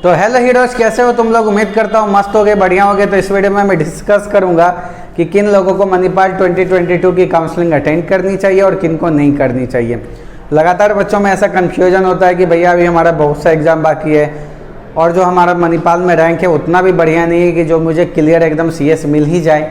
तो hello heroes, कैसे हो तुम लोग? उम्मीद करता हूँ मस्त हो गए, बढ़िया हो गए। तो इस वीडियो में मैं डिस्कस करूंगा कि किन लोगों को मणिपाल 2022 की काउंसलिंग अटेंड करनी चाहिए और किन को नहीं करनी चाहिए। लगातार बच्चों में ऐसा कन्फ्यूजन होता है कि भैया अभी हमारा बहुत सा एग्ज़ाम बाकी है और जो हमारा मणिपाल में रैंक है उतना भी बढ़िया नहीं है कि जो मुझे क्लियर एकदम CS मिल ही जाए।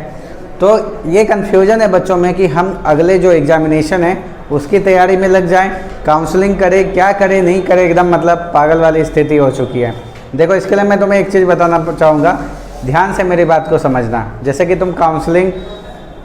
तो ये कन्फ्यूजन है बच्चों में कि हम अगले जो एग्जामिनेशन है उसकी तैयारी में लग जाएं, काउंसलिंग करें, क्या करें नहीं करें, एकदम मतलब पागल वाली स्थिति हो चुकी है। देखो, इसके लिए मैं तुम्हें एक चीज़ बताना चाहूँगा, ध्यान से मेरी बात को समझना। जैसे कि तुम काउंसलिंग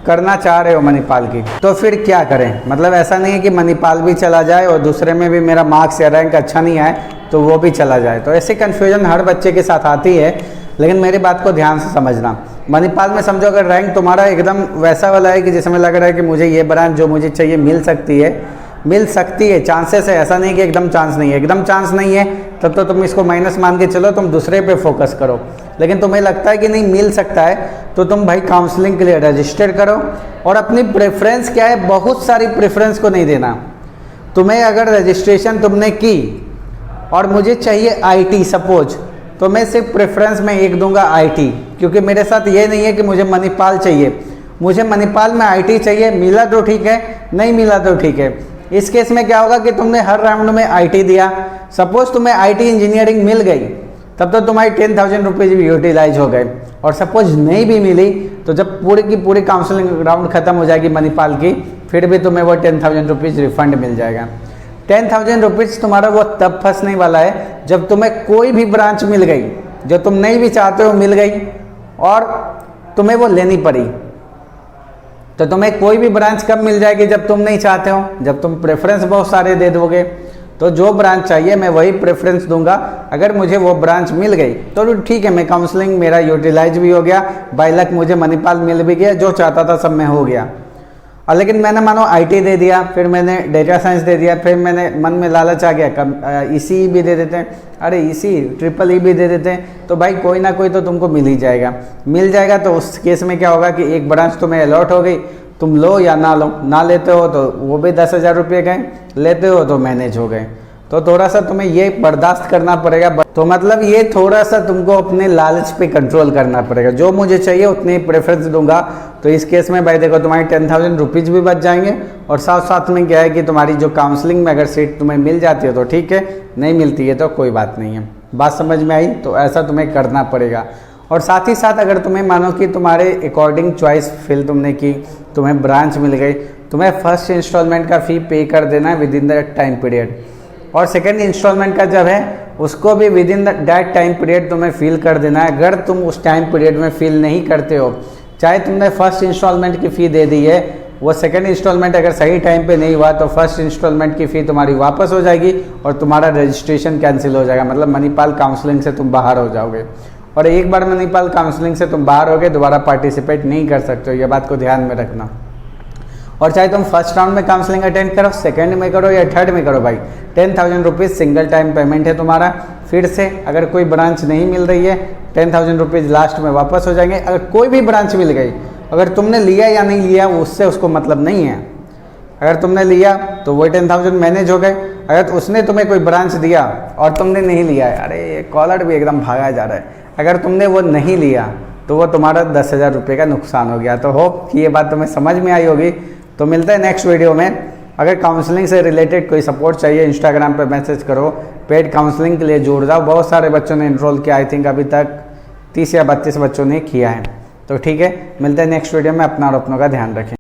करना चाह रहे हो मणिपाल की, तो फिर क्या करें? मतलब ऐसा नहीं है कि मणिपाल भी चला जाए और दूसरे में भी मेरा मार्क्स या रैंक अच्छा नहीं आए तो वो भी चला जाए। तो ऐसी कन्फ्यूजन हर बच्चे के साथ आती है, लेकिन मेरी बात को ध्यान से समझना। मणिपाल में समझो अगर रैंक तुम्हारा एकदम वैसा वाला है कि जिसमें लग रहा है कि मुझे ये ब्रांच जो मुझे चाहिए मिल सकती है, चांसेस है, ऐसा नहीं कि एकदम चांस नहीं है। एकदम चांस नहीं है तब तो तुम इसको माइनस मान के चलो, तुम दूसरे पे फोकस करो। लेकिन तुम्हें लगता है कि नहीं मिल सकता है तो तुम भाई काउंसलिंग के लिए रजिस्टर करो और अपनी प्रेफरेंस क्या है, बहुत सारी प्रेफरेंस को नहीं देना। तुम्हें अगर रजिस्ट्रेशन तुमने की और मुझे चाहिए IT सपोज, तो मैं सिर्फ प्रेफरेंस में एक दूंगा IT, क्योंकि मेरे साथ ये नहीं है कि मुझे मणिपाल चाहिए, मुझे मणिपाल में IT चाहिए। मिला तो ठीक है, नहीं मिला तो ठीक है। इस केस में क्या होगा कि तुमने हर राउंड में IT दिया, सपोज तुम्हें IT इंजीनियरिंग मिल गई, तब तो तुम्हारी 10,000 रुपीज़ भी यूटिलाइज हो गए। और सपोज नहीं भी मिली तो जब पूरी की पूरी काउंसलिंग राउंड खत्म हो जाएगी मणिपाल की, फिर भी तुम्हें वो 10,000 रुपीज़ रिफंड मिल जाएगा। 10,000 रुपीज़ तुम्हारा वो तब फंसने वाला है जब तुम्हें कोई भी ब्रांच मिल गई जो तुम नहीं भी चाहते हो, मिल गई और तुम्हें वो लेनी पड़ी। तो तुम्हें कोई भी ब्रांच कब मिल जाएगी? जब तुम नहीं चाहते हो, जब तुम प्रेफरेंस बहुत सारे दे दोगे। तो जो ब्रांच चाहिए मैं वही प्रेफरेंस दूंगा। अगर मुझे वो ब्रांच मिल गई तो ठीक है, मैं काउंसलिंग मेरा यूटिलाइज भी हो गया, बाय लक मुझे मणिपाल मिल भी गया, जो चाहता था सब में हो गया। और लेकिन मैंने मानो IT दे दिया, फिर मैंने डेटा साइंस दे दिया, फिर मैंने मन में लालच आ गया ECE भी दे देते हैं, अरे ECE भी दे देते हैं, तो भाई कोई ना कोई तो तुमको मिल ही जाएगा। मिल जाएगा तो उस केस में क्या होगा कि एक ब्रांच तुम्हें अलॉट हो गई, तुम लो या ना लो, ना लेते हो तो वो भी 10,000 रुपये गए, लेते हो तो मैनेज हो गए। तो थोड़ा सा तुम्हें ये बर्दाश्त करना पड़ेगा। तो मतलब ये थोड़ा सा तुमको अपने लालच पे कंट्रोल करना पड़ेगा। जो मुझे चाहिए उतनी प्रेफरेंस दूंगा। तो इस केस में भाई देखो, तुम्हारी 10,000 रुपीज़ भी बच जाएंगे और साथ साथ में क्या है कि तुम्हारी जो काउंसलिंग में अगर सीट तुम्हें मिल जाती है तो ठीक है, नहीं मिलती है तो कोई बात नहीं है। बात समझ में आई? तो ऐसा तुम्हें करना पड़ेगा। और साथ ही साथ अगर तुम्हें मानो कि तुम्हारे अकॉर्डिंग चॉइस फिल तुमने की, तुम्हें ब्रांच मिल गई, तुम्हें फर्स्ट इंस्टॉलमेंट का फ़ी पे कर देना है with in the time period, और सेकेंड इंस्टॉलमेंट का जब है उसको भी with in that time period तुम्हें फिल कर देना है। अगर तुम उस टाइम पीरियड में फिल नहीं करते हो, चाहे तुमने फर्स्ट इंस्टॉलमेंट की फ़ी दे दी है, वो सेकेंड इंस्टॉलमेंट अगर सही टाइम पे नहीं हुआ तो फर्स्ट इंस्टॉलमेंट की फ़ी तुम्हारी वापस हो जाएगी और तुम्हारा रजिस्ट्रेशन कैंसिल हो जाएगा। मतलब मणिपाल काउंसलिंग से तुम बाहर हो जाओगे। और एक बार मणिपाल काउंसलिंग से तुम बाहर हो गए, दोबारा पार्टिसिपेट नहीं कर सकते हो, ये बात को ध्यान में रखना। और चाहे तुम फर्स्ट राउंड में काउंसलिंग अटेंड करो, सेकंड में करो या थर्ड में करो, भाई 10,000 रुपीज़ सिंगल टाइम पेमेंट है तुम्हारा। फिर से अगर कोई ब्रांच नहीं मिल रही है, 10,000 रुपीज़ लास्ट में वापस हो जाएंगे। अगर कोई भी ब्रांच मिल गई, अगर तुमने लिया या नहीं लिया उससे उसको मतलब नहीं है। अगर तुमने लिया तो वो 10,000 मैनेज हो गए। अगर उसने तुम्हें कोई ब्रांच दिया और तुमने नहीं लिया है, अरे ये कॉलर भी एकदम भागा जा रहा है, अगर तुमने वो नहीं लिया तो वो तुम्हारा 10,000 रुपये का नुकसान हो गया। तो होप कि ये बात तुम्हें समझ में आई होगी। तो मिलते हैं नेक्स्ट वीडियो में। अगर काउंसलिंग से रिलेटेड कोई सपोर्ट चाहिए, इंस्टाग्राम पे मैसेज करो। पेड काउंसलिंग के लिए जुड़ जाओ। बहुत सारे बच्चों ने इनरोल किया, आई थिंक अभी तक 30 या 32 बच्चों ने किया है। तो ठीक है, मिलते हैं नेक्स्ट वीडियो में। अपना और अपनों का ध्यान रखें।